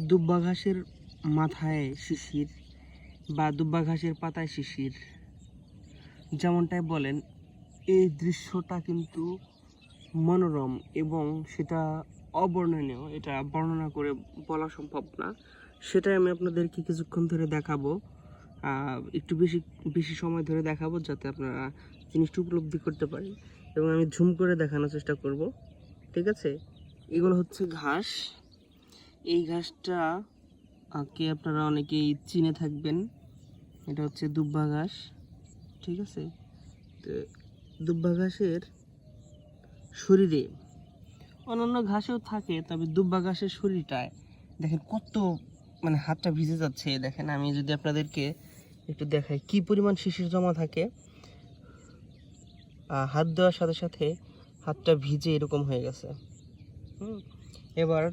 দুব্বা ঘাসের মাথায় শিশির বা দুব্বা ঘাসের পাতায় শিশির, যেমনটাই বলেন, এই দৃশ্যটা কিন্তু মনোরম এবং সেটা অবর্ণনীয়। এটা বর্ণনা করে বলা সম্ভব না। সেটাই আমি আপনাদেরকে কিছুক্ষণ ধরে দেখাবো, একটু বেশি বেশি সময় ধরে দেখাবো, যাতে আপনারা জিনিসটা উপলব্ধি করতে পারেন। এবং আমি ঝুম করে দেখানোর চেষ্টা করব। ঠিক আছে, এগুলো হচ্ছে ঘাস। এই ঘাসটা কে আপনারা অনেকেই চিনে থাকবেন। এটা হচ্ছে দুব্বা ঘাস। ঠিক আছে, তো দুব্বা ঘাসের শরীরে অন্যান্য ঘাসেও থাকে, তবে দুব্বা ঘাসের শরীরটায় দেখেন কত, মানে হাতটা ভিজে যাচ্ছে। দেখেন, আমি যদি আপনাদেরকে একটু দেখাই কি পরিমাণ শিশির জমা থাকে, হাত দেওয়ার সাথে সাথে হাতটা ভিজে এরকম হয়ে গেছে। এবার